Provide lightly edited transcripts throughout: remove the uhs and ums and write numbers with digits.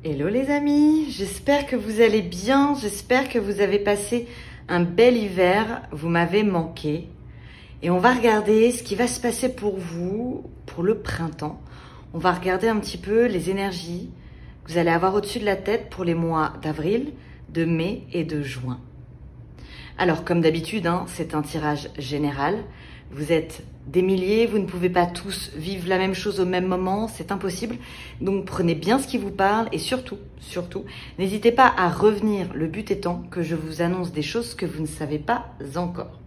Hello les amis, j'espère que vous allez bien, j'espère que vous avez passé un bel hiver, vous m'avez manqué. Et on va regarder ce qui va se passer pour vous, pour le printemps. On va regarder un petit peu les énergies que vous allez avoir au-dessus de la tête pour les mois d'avril, de mai et de juin. Alors comme d'habitude, c'est un tirage général. Vous êtes des milliers, vous ne pouvez pas tous vivre la même chose au même moment, c'est impossible. Donc prenez bien ce qui vous parle et surtout, n'hésitez pas à revenir. Le but étant que je vous annonce des choses que vous ne savez pas encore.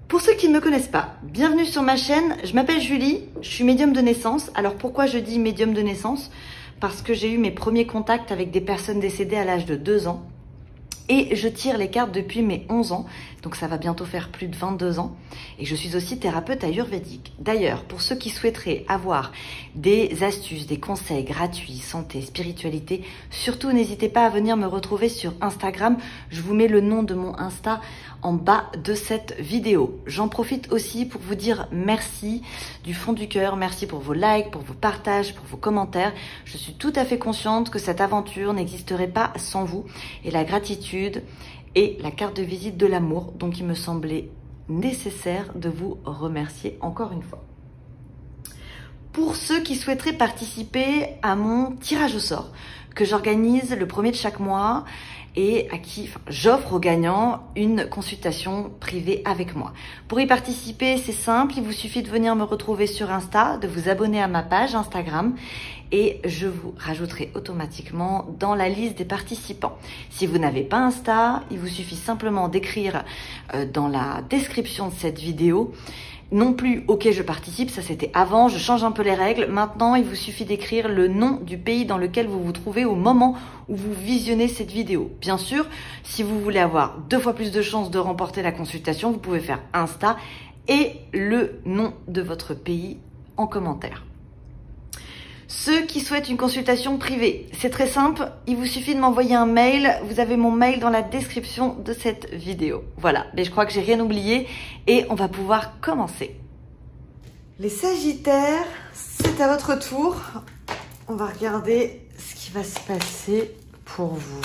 Pour ceux qui ne me connaissent pas, bienvenue sur ma chaîne. Je m'appelle Julie, je suis médium de naissance. Alors pourquoi je dis médium de naissance? Parce que j'ai eu mes premiers contacts avec des personnes décédées à l'âge de 2 ans. Et je tire les cartes depuis mes 11 ans, donc ça va bientôt faire plus de 22 ans. Et je suis aussi thérapeute ayurvédique. D'ailleurs, pour ceux qui souhaiteraient avoir des astuces, des conseils gratuits, santé, spiritualité, surtout n'hésitez pas à venir me retrouver sur Instagram. Je vous mets le nom de mon Insta en bas de cette vidéo. J'en profite aussi pour vous dire merci du fond du cœur. Merci pour vos likes, pour vos partages, pour vos commentaires. Je suis tout à fait consciente que cette aventure n'existerait pas sans vous. Et la gratitude est la carte de visite de l'amour. Donc il me semblait nécessaire de vous remercier encore une fois. Pour ceux qui souhaiteraient participer à mon tirage au sort que j'organise le 1er de chaque mois et à qui j'offre aux gagnants une consultation privée avec moi. Pour y participer, c'est simple, il vous suffit de venir me retrouver sur Insta, de vous abonner à ma page Instagram et je vous rajouterai automatiquement dans la liste des participants. Si vous n'avez pas Insta, il vous suffit simplement d'écrire dans la description de cette vidéo non plus, ok, je participe, ça c'était avant, je change un peu les règles. Maintenant, il vous suffit d'écrire le nom du pays dans lequel vous vous trouvez au moment où vous visionnez cette vidéo. Bien sûr, si vous voulez avoir 2 fois plus de chances de remporter la consultation, vous pouvez faire Insta et le nom de votre pays en commentaire. Ceux qui souhaitent une consultation privée, c'est très simple, il vous suffit de m'envoyer un mail, vous avez mon mail dans la description de cette vidéo. Voilà, mais je crois que j'ai rien oublié et on va pouvoir commencer. Les Sagittaires, c'est à votre tour. On va regarder ce qui va se passer pour vous.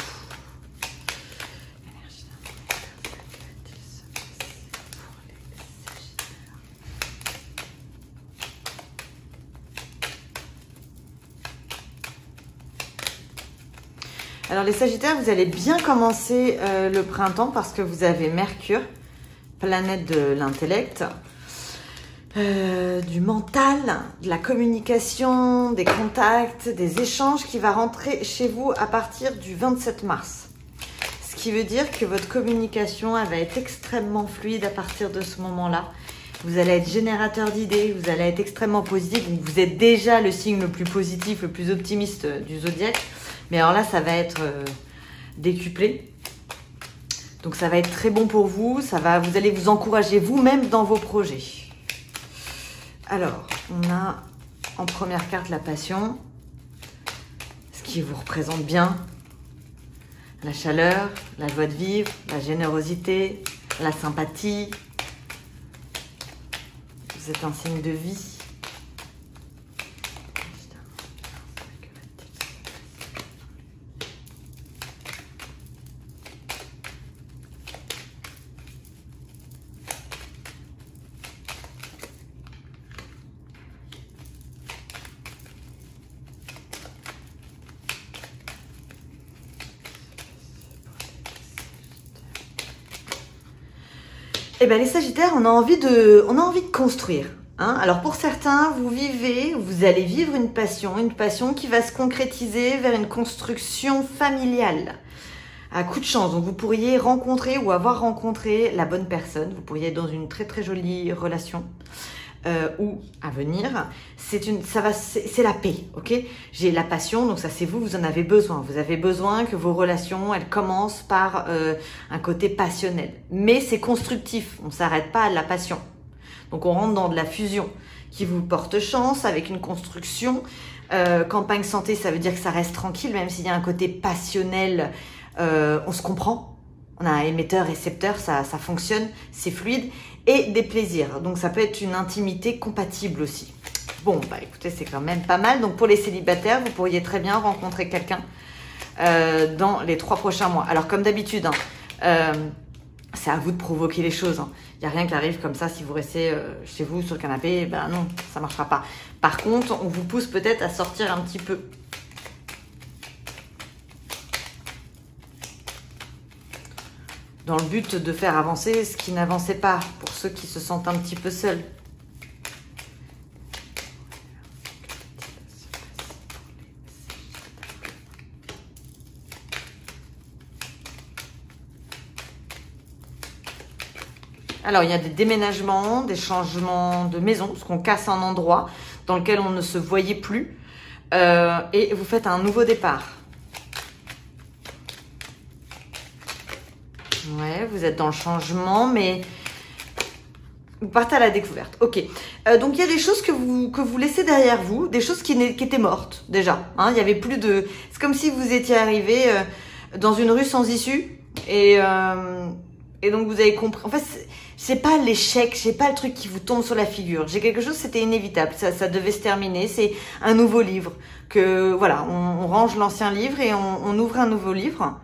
Alors les Sagittaires, vous allez bien commencer le printemps parce que vous avez Mercure, planète de l'intellect, du mental, de la communication, des contacts, des échanges qui va rentrer chez vous à partir du 27 mars. Ce qui veut dire que votre communication elle va être extrêmement fluide à partir de ce moment-là. Vous allez être générateur d'idées, vous allez être extrêmement positif. Donc vous êtes déjà le signe le plus positif, le plus optimiste du zodiaque. Mais alors là, ça va être décuplé. Donc ça va être très bon pour vous. Vous allez vous encourager vous-même dans vos projets. Alors, on a en première carte la passion. Ce qui vous représente bien. La chaleur, la joie de vivre, la générosité, la sympathie. Vous êtes un signe de vie. Eh bien, les Sagittaires, on a envie de construire. Alors pour certains, vous allez vivre une passion qui va se concrétiser vers une construction familiale. À coup de chance, donc vous pourriez rencontrer ou avoir rencontré la bonne personne. Vous pourriez être dans une très très jolie relation. Ou à venir, c'est la paix, ok? J'ai la passion, donc ça c'est vous en avez besoin. Vous avez besoin que vos relations, elles commencent par un côté passionnel. Mais c'est constructif, on ne s'arrête pas à la passion. Donc on rentre dans de la fusion qui vous porte chance avec une construction. Campagne santé, ça veut dire que ça reste tranquille, même s'il y a un côté passionnel, on se comprend. On a un émetteur, récepteur, ça fonctionne, c'est fluide. Et des plaisirs. Donc ça peut être une intimité compatible aussi. Bon, bah écoutez, c'est quand même pas mal. Donc pour les célibataires, vous pourriez très bien rencontrer quelqu'un dans les 3 prochains mois. Alors comme d'habitude, hein, c'est à vous de provoquer les choses. Il n'y a rien qui arrive comme ça si vous restez chez vous sur le canapé. Ben non, ça ne marchera pas. Par contre, on vous pousse peut-être à sortir un petit peu. Dans le but de faire avancer ce qui n'avançait pas, pour ceux qui se sentent un petit peu seuls. Alors, il y a des déménagements, des changements de maison, parce qu'on casse un endroit dans lequel on ne se voyait plus. Et vous faites un nouveau départ. Ouais, vous êtes dans le changement, mais vous partez à la découverte. Ok. Donc, il y a des choses que vous laissez derrière vous, des choses qui étaient mortes déjà. Hein, il y avait plus de... C'est comme si vous étiez arrivé dans une rue sans issue. Et donc, vous avez compris... En fait, c'est pas l'échec, c'est pas le truc qui vous tombe sur la figure. J'ai quelque chose, c'était inévitable, ça devait se terminer. C'est un nouveau livre que voilà, on range l'ancien livre et on ouvre un nouveau livre.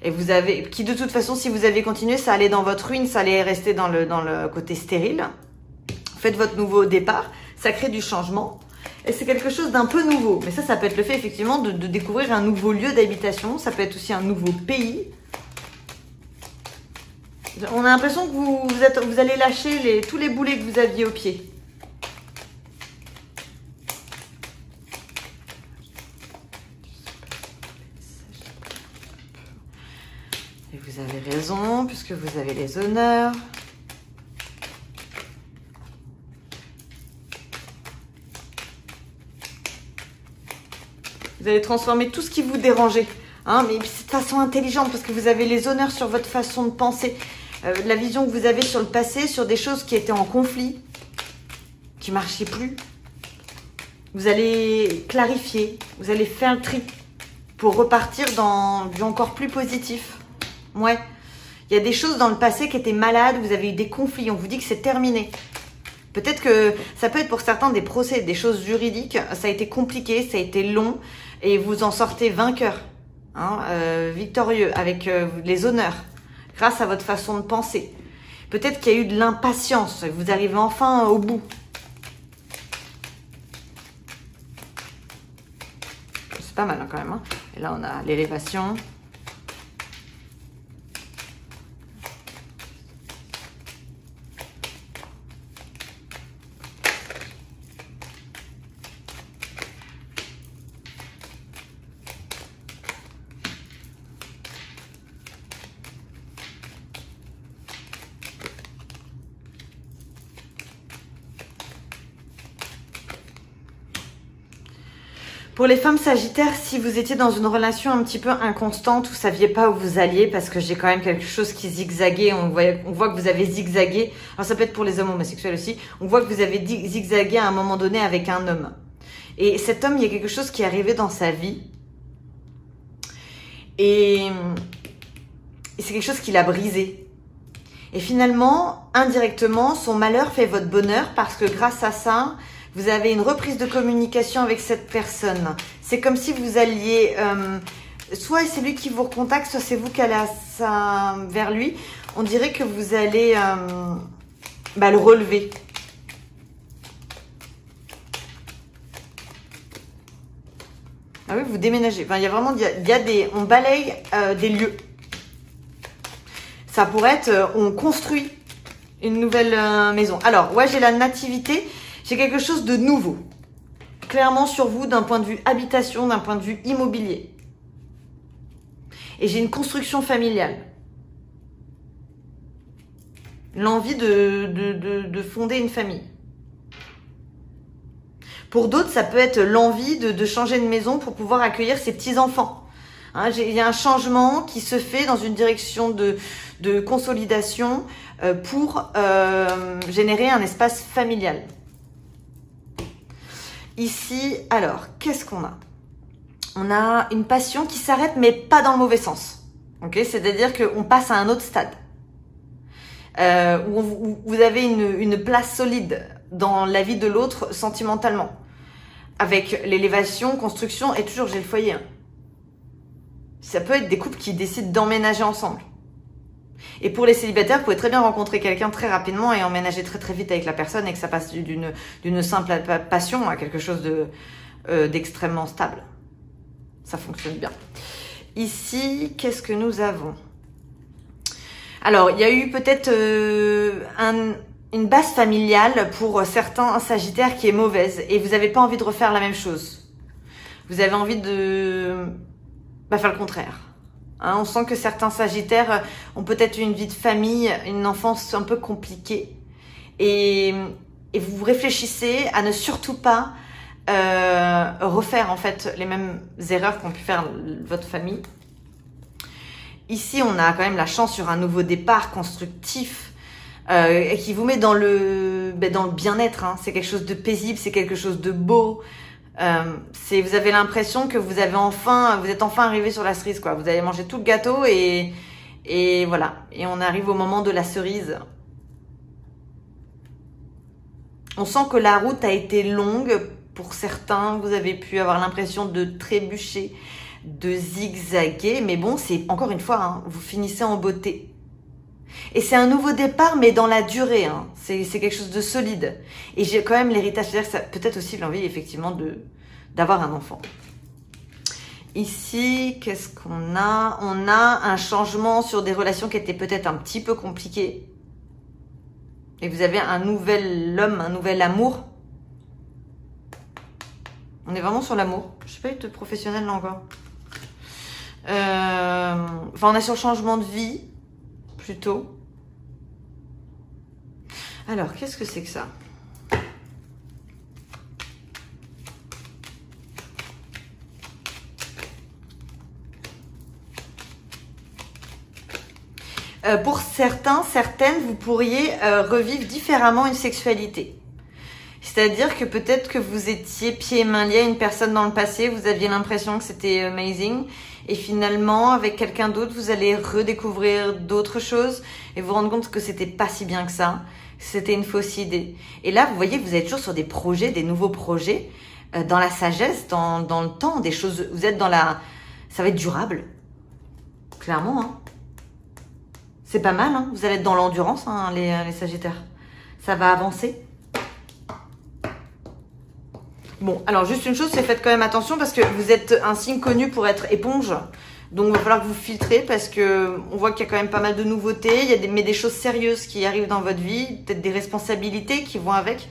Et vous avez, qui de toute façon, si vous aviez continué, ça allait dans votre ruine, ça allait rester dans le côté stérile. Faites votre nouveau départ, ça crée du changement. Et c'est quelque chose d'un peu nouveau. Mais ça peut être le fait effectivement de découvrir un nouveau lieu d'habitation. Ça peut être aussi un nouveau pays. On a l'impression que vous allez lâcher tous les boulets que vous aviez au pied. Et vous avez raison, puisque vous avez les honneurs. Vous allez transformer tout ce qui vous dérangeait. Hein, mais de façon intelligente, parce que vous avez les honneurs sur votre façon de penser. La vision que vous avez sur le passé, sur des choses qui étaient en conflit, qui ne marchaient plus. Vous allez clarifier, vous allez faire le tri pour repartir dans du encore plus positif. Ouais, il y a des choses dans le passé qui étaient malades, vous avez eu des conflits, on vous dit que c'est terminé. Peut-être que ça peut être pour certains des procès, des choses juridiques, ça a été compliqué, ça a été long, et vous en sortez vainqueur, hein, victorieux, avec les honneurs. Grâce à votre façon de penser. Peut-être qu'il y a eu de l'impatience. Vous arrivez enfin au bout. C'est pas mal hein, quand même. Hein. Et là, on a l'élévation. Pour les femmes sagittaires, si vous étiez dans une relation un petit peu inconstante, vous ne saviez pas où vous alliez, parce que j'ai quand même quelque chose qui zigzaguait, on voit que vous avez zigzagué, alors ça peut être pour les hommes homosexuels aussi, on voit que vous avez zigzagué à un moment donné avec un homme. Et cet homme, il y a quelque chose qui est arrivé dans sa vie, et c'est quelque chose qui l'a brisé. Et finalement, indirectement, son malheur fait votre bonheur, parce que grâce à ça, vous avez une reprise de communication avec cette personne. C'est comme si vous alliez... soit c'est lui qui vous recontacte, soit c'est vous qui allez vers lui. On dirait que vous allez le relever. Ah oui, vous déménagez. Enfin, il y a vraiment... on balaye des lieux. Ça pourrait être... on construit une nouvelle maison. Alors, ouais, j'ai la nativité... J'ai quelque chose de nouveau, clairement sur vous, d'un point de vue habitation, d'un point de vue immobilier. Et j'ai une construction familiale. L'envie de fonder une famille. Pour d'autres, ça peut être l'envie de changer de maison pour pouvoir accueillir ses petits-enfants. Hein, il y a un changement qui se fait dans une direction de consolidation pour générer un espace familial. Ici, alors, qu'est-ce qu'on a? On a une passion qui s'arrête, mais pas dans le mauvais sens. Ok, c'est-à-dire qu'on passe à un autre stade. Où vous avez une place solide dans la vie de l'autre sentimentalement. Avec l'élévation, construction et toujours j'ai le foyer. Hein. Ça peut être des couples qui décident d'emménager ensemble. Et pour les célibataires, vous pouvez très bien rencontrer quelqu'un très rapidement et emménager très très vite avec la personne et que ça passe d'une simple passion à quelque chose d'extrêmement stable. Ça fonctionne bien. Ici, qu'est-ce que nous avons? Alors, il y a eu peut-être une base familiale pour certains sagittaires qui est mauvaise et vous n'avez pas envie de refaire la même chose. Vous avez envie de faire le contraire. Hein, on sent que certains sagittaires ont peut-être une vie de famille, une enfance un peu compliquée et vous réfléchissez à ne surtout pas refaire en fait les mêmes erreurs qu'ont pu faire votre famille. Ici, on a quand même la chance sur un nouveau départ constructif qui vous met dans le bien-être. Hein. C'est quelque chose de paisible, c'est quelque chose de beau. Vous avez l'impression que vous êtes enfin arrivé sur la cerise, quoi. Vous avez mangé tout le gâteau et voilà. Et on arrive au moment de la cerise. On sent que la route a été longue pour certains. Vous avez pu avoir l'impression de trébucher, de zigzaguer, mais bon, c'est encore une fois, hein, vous finissez en beauté. Et c'est un nouveau départ, mais dans la durée. Hein. C'est quelque chose de solide. Et j'ai quand même l'héritage, c'est-à-dire que ça peut-être aussi l'envie, effectivement, d'avoir un enfant. Ici, qu'est-ce qu'on a? On a un changement sur des relations qui étaient peut-être un petit peu compliquées. Et vous avez un nouvel homme, un nouvel amour. On est vraiment sur l'amour. Je sais pas être professionnelle là encore. On est sur le changement de vie, plutôt. Alors, qu'est-ce que c'est que ça? Pour certains, certaines, vous pourriez revivre différemment une sexualité. C'est-à-dire que peut-être que vous étiez pieds et mains liés à une personne dans le passé, vous aviez l'impression que c'était amazing, et finalement, avec quelqu'un d'autre, vous allez redécouvrir d'autres choses et vous rendre compte que c'était pas si bien que ça, c'était une fausse idée. Et là, vous voyez que vous êtes toujours sur des projets, des nouveaux projets, dans la sagesse, dans le temps, des choses, vous êtes dans la... Ça va être durable, clairement, hein. C'est pas mal, hein. Vous allez être dans l'endurance, hein, les sagittaires. Ça va avancer. Bon, alors juste une chose, c'est faites quand même attention parce que vous êtes un signe connu pour être éponge. Donc, il va falloir que vous filtrez parce que on voit qu'il y a quand même pas mal de nouveautés. Il y a des choses sérieuses qui arrivent dans votre vie, peut-être des responsabilités qui vont avec.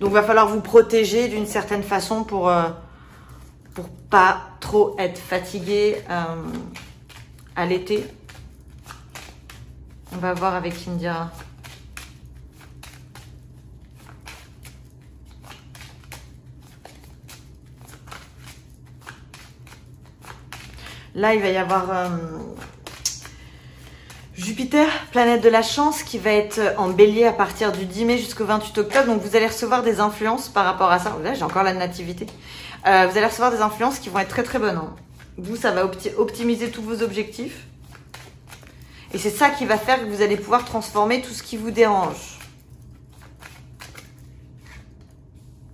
Donc, il va falloir vous protéger d'une certaine façon pour pas trop être fatigué à l'été. On va voir avec India. Là, il va y avoir Jupiter, planète de la chance, qui va être en bélier à partir du 10 mai jusqu'au 28 octobre. Donc, vous allez recevoir des influences par rapport à ça. Là, j'ai encore la nativité. Vous allez recevoir des influences qui vont être très très bonnes. Hein. Vous, ça va optimiser tous vos objectifs. Et c'est ça qui va faire que vous allez pouvoir transformer tout ce qui vous dérange.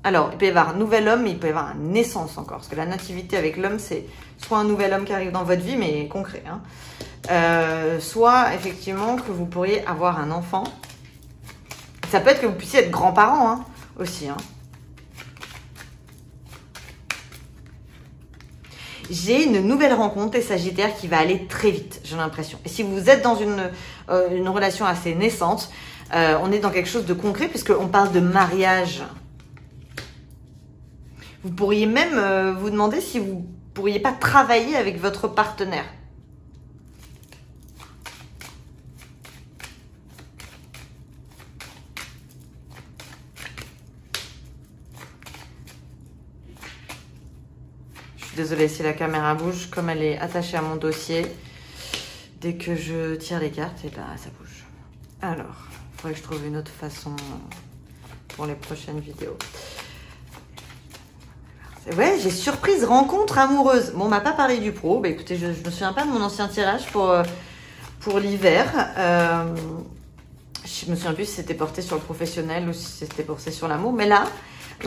Alors, il peut y avoir un nouvel homme, mais il peut y avoir une naissance encore. Parce que la nativité avec l'homme, c'est soit un nouvel homme qui arrive dans votre vie, mais concret. Hein. Soit, effectivement, que vous pourriez avoir un enfant. Ça peut être que vous puissiez être grands-parents hein, aussi. Hein. J'ai une nouvelle rencontre, les Sagittaires, qui va aller très vite, j'ai l'impression. Et si vous êtes dans une relation assez naissante, on est dans quelque chose de concret, puisqu'on parle de mariage. Vous pourriez même vous demander si vous ne pourriez pas travailler avec votre partenaire. Je suis désolée si la caméra bouge, comme elle est attachée à mon dossier. Dès que je tire les cartes, et ben, ça bouge. Alors, il faudrait que je trouve une autre façon pour les prochaines vidéos. Ouais, j'ai surprise rencontre amoureuse. Bon, on m'a pas parlé du pro. Bah écoutez, je me souviens pas de mon ancien tirage pour l'hiver. Je me souviens plus si c'était porté sur le professionnel ou si c'était porté sur l'amour. Mais là,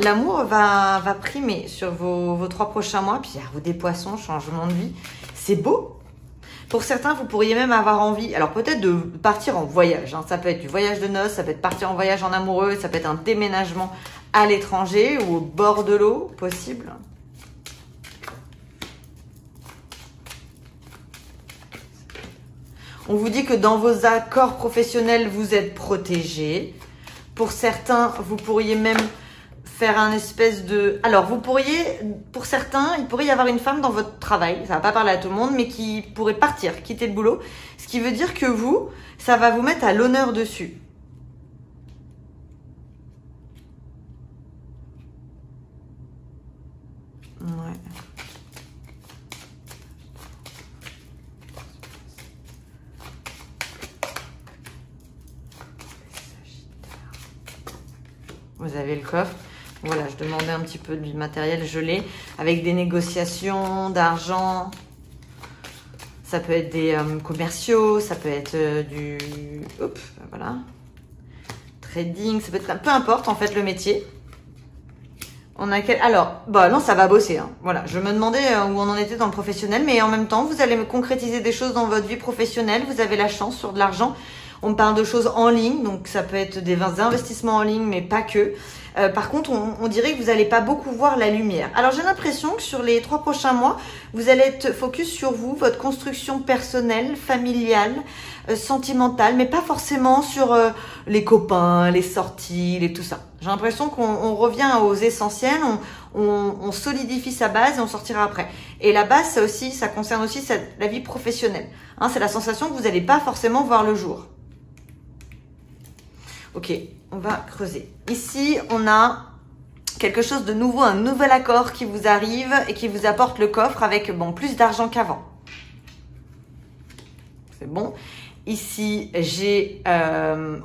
l'amour va primer sur vos 3 prochains mois. Puis, il y a vous des poissons, changement de vie. C'est beau. Pour certains, vous pourriez même avoir envie, alors peut-être de partir en voyage. Hein. Ça peut être du voyage de noces, ça peut être partir en voyage en amoureux, ça peut être un déménagement à l'étranger ou au bord de l'eau, possible. On vous dit que dans vos accords professionnels, vous êtes protégés. Pour certains, vous pourriez même faire un espèce de... Alors, vous pourriez, pour certains, il pourrait y avoir une femme dans votre travail, ça va pas parler à tout le monde, mais qui pourrait partir, quitter le boulot. Ce qui veut dire que vous, ça va vous mettre à l'honneur dessus. Ouais. Vous avez le coffre. Voilà, je demandais un petit peu du matériel gelé avec des négociations d'argent. Ça peut être des commerciaux, ça peut être du... Hop, voilà. Trading, ça peut être... Peu importe en fait le métier. On a quel... Alors, bah non, ça va bosser. Hein. Voilà, je me demandais où on en était dans le professionnel, mais en même temps, vous allez me concrétiser des choses dans votre vie professionnelle. Vous avez la chance sur de l'argent. On me parle de choses en ligne, donc ça peut être des investissements en ligne, mais pas que. Par contre, on dirait que vous n'allez pas beaucoup voir la lumière. Alors, j'ai l'impression que sur les 3 prochains mois, vous allez être focus sur vous, votre construction personnelle, familiale, sentimentale, mais pas forcément sur les copains, les sorties, tout ça. J'ai l'impression qu'on revient aux essentiels, on solidifie sa base et on sortira après. Et la base, ça concerne aussi la vie professionnelle. Hein, c'est la sensation que vous n'allez pas forcément voir le jour. Ok, on va creuser. Ici, on a quelque chose de nouveau, un nouvel accord qui vous arrive et qui vous apporte le coffre avec plus d'argent qu'avant. C'est bon. Ici, j'ai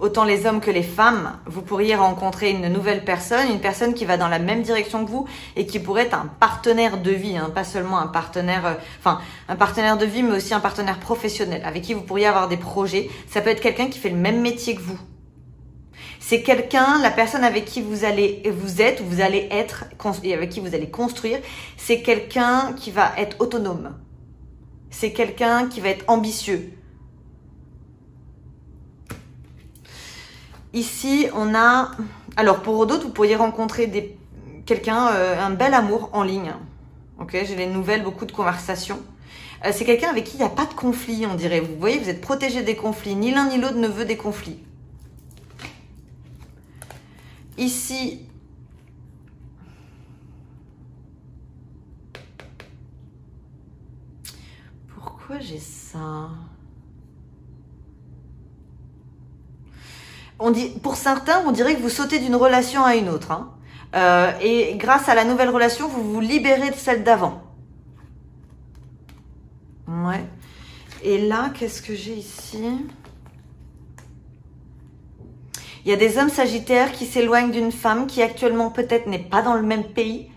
autant les hommes que les femmes. Vous pourriez rencontrer une nouvelle personne, une personne qui va dans la même direction que vous et qui pourrait être un partenaire de vie, hein, pas seulement un partenaire, un partenaire de vie, mais aussi un partenaire professionnel avec qui vous pourriez avoir des projets. Ça peut être quelqu'un qui fait le même métier que vous. C'est quelqu'un, la personne avec qui vous allez être, et avec qui vous allez construire, c'est quelqu'un qui va être autonome. C'est quelqu'un qui va être ambitieux. Ici, on a... Alors, pour d'autres, vous pourriez rencontrer quelqu'un, un bel amour en ligne. Ok, j'ai les nouvelles, beaucoup de conversations. C'est quelqu'un avec qui il n'y a pas de conflit, on dirait. Vous voyez, vous êtes protégé des conflits. Ni l'un ni l'autre ne veut des conflits. Ici, pourquoi j'ai ça? Pour certains, on dirait que vous sautez d'une relation à une autre. Hein. Et grâce à la nouvelle relation, vous vous libérez de celle d'avant. Ouais. Et là, qu'est-ce que j'ai ici? Il y a des hommes sagittaires qui s'éloignent d'une femme qui actuellement peut-être n'est pas dans le même pays,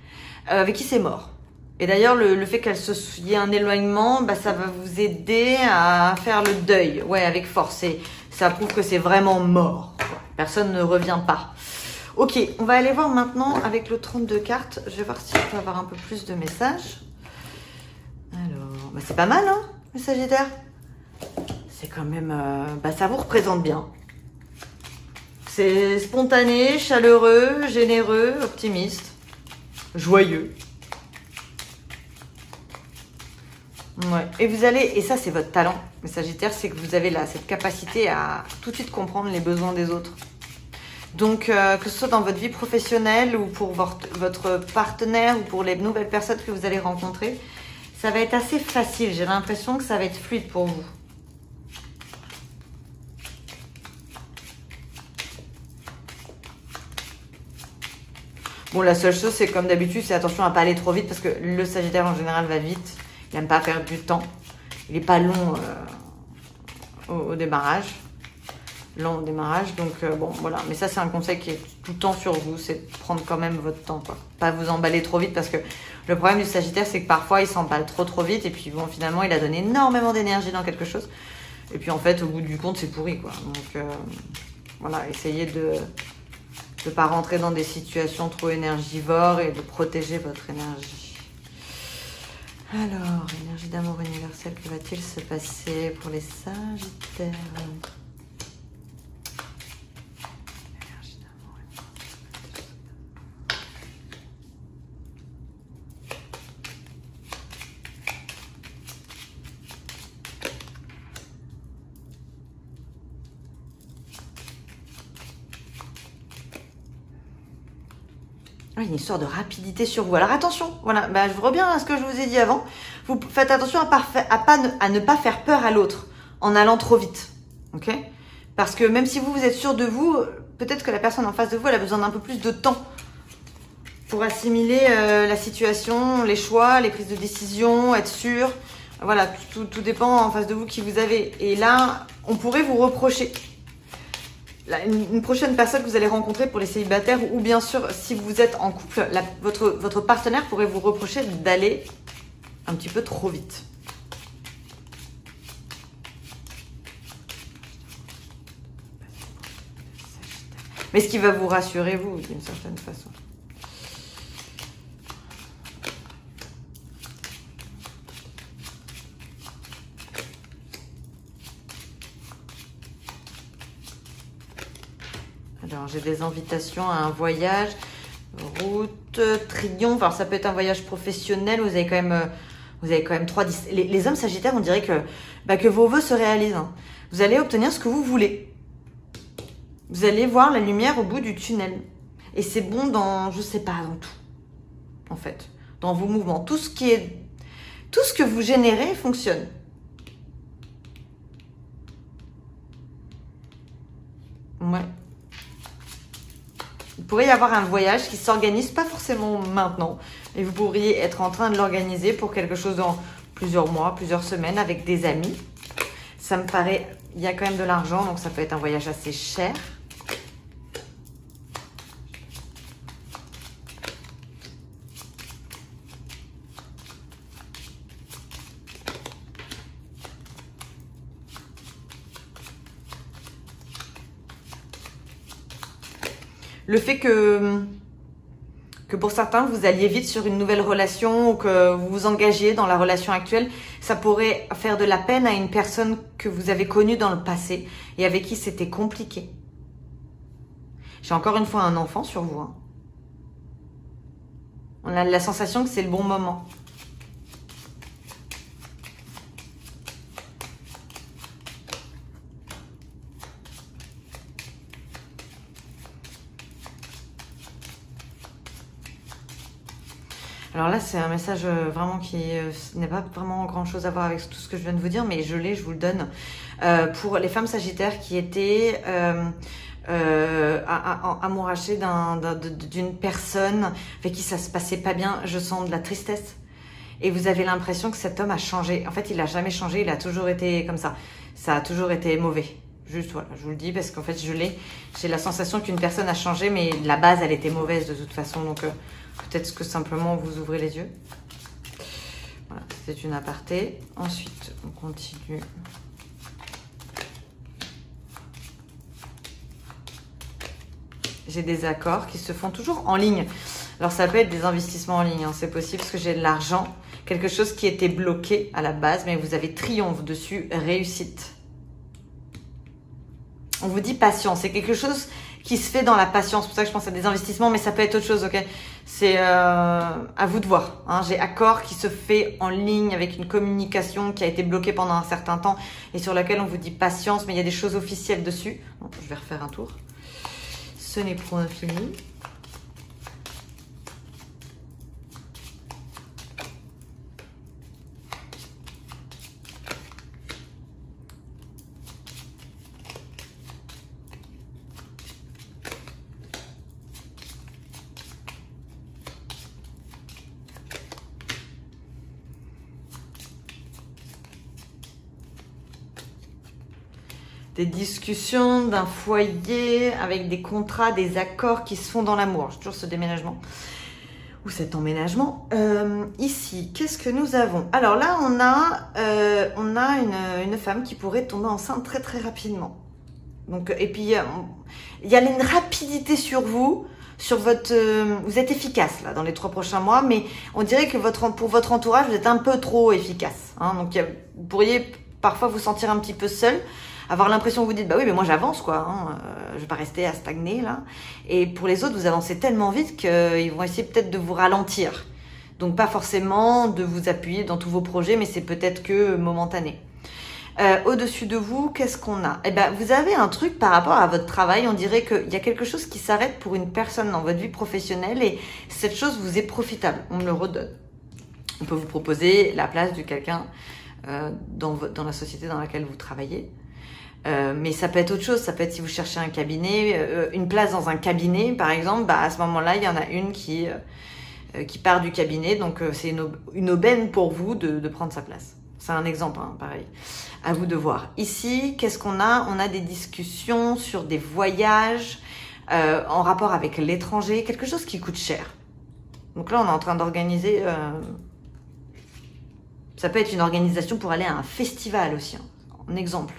avec qui c'est mort. Et d'ailleurs, le fait qu'il y ait un éloignement, ça va vous aider à faire le deuil, ouais, avec force. Et ça prouve que c'est vraiment mort. Personne ne revient pas. Ok, on va aller voir maintenant avec le 32 cartes. Je vais voir si je peux avoir un peu plus de messages. Alors, c'est pas mal, hein, le Sagittaire. C'est quand même... ça vous représente bien. C'est spontané, chaleureux, généreux, optimiste, joyeux. Ouais. Et vous allez, et ça c'est votre talent, le Sagittaire, c'est que vous avez là cette capacité à tout de suite comprendre les besoins des autres. Donc que ce soit dans votre vie professionnelle ou pour votre partenaire ou pour les nouvelles personnes que vous allez rencontrer, ça va être assez facile. J'ai l'impression que ça va être fluide pour vous. Bon, la seule chose, c'est comme d'habitude, c'est attention à pas aller trop vite parce que le Sagittaire en général va vite. Il n'aime pas perdre du temps. Il n'est pas long au démarrage. Long au démarrage. Donc, bon, voilà. Mais ça, c'est un conseil qui est tout le temps sur vous. C'est de prendre quand même votre temps, quoi. Pas vous emballer trop vite parce que le problème du Sagittaire, c'est que parfois, il s'emballe trop vite. Et puis, bon, finalement, il a donné énormément d'énergie dans quelque chose. Et puis, en fait, au bout du compte, c'est pourri, quoi. Donc, Voilà, essayez de ne pas rentrer dans des situations trop énergivores et de protéger votre énergie. Alors, énergie d'amour universelle, que va-t-il se passer pour les Sagittaires? Une histoire de rapidité sur vous. Alors attention, voilà, je reviens à ce que je vous ai dit avant. Vous faites attention à ne pas faire peur à l'autre en allant trop vite. Ok? Parce que même si vous êtes sûr de vous, peut-être que la personne en face de vous, elle a besoin d'un peu plus de temps pour assimiler la situation, les choix, les prises de décision, être sûr. Voilà, tout dépend en face de vous qui vous avez. Et là, on pourrait vous reprocher. Une prochaine personne que vous allez rencontrer pour les célibataires, ou bien sûr si vous êtes en couple, votre partenaire pourrait vous reprocher d'aller un petit peu trop vite. Mais ce qui va vous rassurer, vous, d'une certaine façon. Alors, j'ai des invitations à un voyage, route, triomphe. Alors, ça peut être un voyage professionnel. Vous avez quand même 3-10. Les hommes sagittaires, on dirait que vos vœux se réalisent. Hein. Vous allez obtenir ce que vous voulez. Vous allez voir la lumière au bout du tunnel. Et c'est bon dans, je sais pas, dans tout. En fait, dans vos mouvements. Tout ce que vous générez fonctionne. Ouais. Il pourrait y avoir un voyage qui s'organise, pas forcément maintenant, mais vous pourriez être en train de l'organiser pour quelque chose dans plusieurs mois, plusieurs semaines avec des amis. Ça me paraît, il y a quand même de l'argent, donc ça peut être un voyage assez cher. Le fait que pour certains, vous alliez vite sur une nouvelle relation ou que vous vous engagiez dans la relation actuelle, ça pourrait faire de la peine à une personne que vous avez connue dans le passé et avec qui c'était compliqué. J'ai encore une fois un enfant sur vous. Hein. On a la sensation que c'est le bon moment. Alors là, c'est un message vraiment qui n'est pas vraiment grand chose à voir avec tout ce que je viens de vous dire, mais je vous le donne. Pour les femmes sagittaires qui étaient amourachées d'une personne avec qui ça se passait pas bien, je sens de la tristesse. Et vous avez l'impression que cet homme a changé. En fait, il n'a jamais changé, il a toujours été comme ça. Ça a toujours été mauvais. Juste, voilà, je vous le dis parce qu'en fait, j'ai la sensation qu'une personne a changé, mais la base, elle était mauvaise de toute façon. Donc, peut-être que simplement, vous ouvrez les yeux. Voilà, c'est une aparté. Ensuite, on continue. J'ai des accords qui se font toujours en ligne. Alors, ça peut être des investissements en ligne. Hein, c'est possible parce que j'ai de l'argent. Quelque chose qui était bloqué à la base, mais vous avez triomphe dessus, réussite. On vous dit patience, c'est quelque chose qui se fait dans la patience. C'est pour ça que je pense à des investissements, mais ça peut être autre chose, ok? C'est à vous de voir. Hein. J'ai accord qui se fait en ligne avec une communication qui a été bloquée pendant un certain temps et sur laquelle on vous dit patience, mais il y a des choses officielles dessus. Bon, je vais refaire un tour. Ce n'est pas infini. Des discussions d'un foyer avec des contrats, des accords qui se font dans l'amour. Toujours ce déménagement ou cet emménagement. Ici, qu'est-ce que nous avons? Alors là, on a une femme qui pourrait tomber enceinte très très rapidement. Donc, et puis, il y a une rapidité sur vous, sur votre... vous êtes efficace là dans les 3 prochains mois, mais on dirait que pour votre entourage, vous êtes un peu trop efficace. Hein, donc, vous pourriez parfois vous sentir un petit peu seul, avoir l'impression que vous dites, bah oui, mais moi j'avance quoi, hein, je vais pas rester à stagner là. Et pour les autres, vous avancez tellement vite qu'ils vont essayer peut-être de vous ralentir. Donc, pas forcément de vous appuyer dans tous vos projets, mais c'est peut-être que momentané. Au-dessus de vous, qu'est-ce qu'on a? Eh ben, vous avez un truc par rapport à votre travail. On dirait qu'il y a quelque chose qui s'arrête pour une personne dans votre vie professionnelle et cette chose vous est profitable. On me le redonne. On peut vous proposer la place de quelqu'un dans la société dans laquelle vous travaillez. Mais ça peut être autre chose. Ça peut être si vous cherchez un cabinet, une place dans un cabinet, par exemple. Bah, à ce moment-là, il y en a une qui part du cabinet. Donc, c'est une aubaine pour vous de prendre sa place. C'est un exemple, hein, pareil. À vous de voir. Ici, qu'est-ce qu'on a? On a des discussions sur des voyages en rapport avec l'étranger, quelque chose qui coûte cher. Donc là, on est en train d'organiser... ça peut être une organisation pour aller à un festival aussi, hein, en exemple.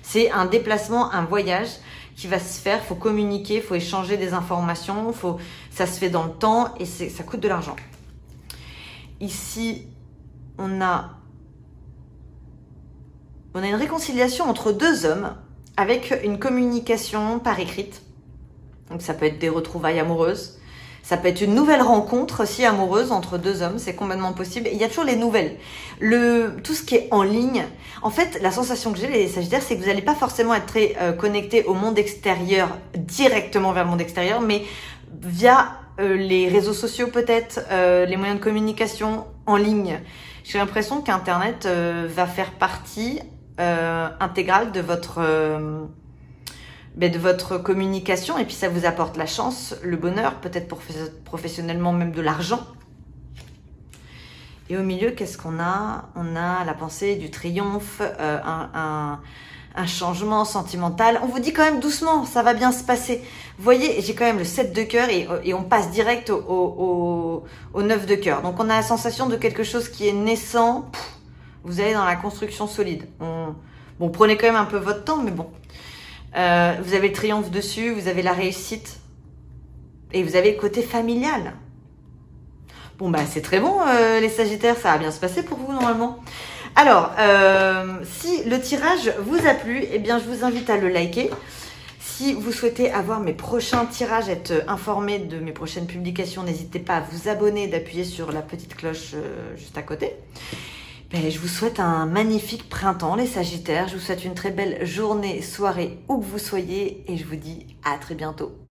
C'est un déplacement, un voyage qui va se faire. Il faut communiquer, il faut échanger des informations, ça se fait dans le temps et ça coûte de l'argent. Ici, on a une réconciliation entre 2 hommes avec une communication par écrite. Donc ça peut être des retrouvailles amoureuses. Ça peut être une nouvelle rencontre aussi amoureuse entre 2 hommes. C'est complètement possible. Et il y a toujours les nouvelles. Tout ce qui est en ligne. En fait, la sensation que j'ai, les Sagittaires, c'est que vous n'allez pas forcément être très connectés au monde extérieur, directement vers le monde extérieur, mais via les réseaux sociaux peut-être, les moyens de communication en ligne. J'ai l'impression qu'Internet va faire partie intégrale de votre communication et puis ça vous apporte la chance, le bonheur, peut-être professionnellement même de l'argent. Et au milieu, qu'est-ce qu'on a? On a la pensée du triomphe, un changement sentimental. On vous dit quand même doucement, ça va bien se passer. Vous voyez, j'ai quand même le 7 de cœur et on passe direct au 9 de cœur. Donc on a la sensation de quelque chose qui est naissant. Vous allez dans la construction solide. Bon, prenez quand même un peu votre temps, mais bon. Vous avez le triomphe dessus, vous avez la réussite. Et vous avez le côté familial. Bon, bah c'est très bon, les Sagittaires, ça va bien se passer pour vous, normalement. Alors, si le tirage vous a plu, eh bien, je vous invite à le liker. Si vous souhaitez avoir mes prochains tirages, être informé de mes prochaines publications, n'hésitez pas à vous abonner, d'appuyer sur la petite cloche juste à côté. Ben, je vous souhaite un magnifique printemps, les Sagittaires. Je vous souhaite une très belle journée, soirée, où que vous soyez. Et je vous dis à très bientôt.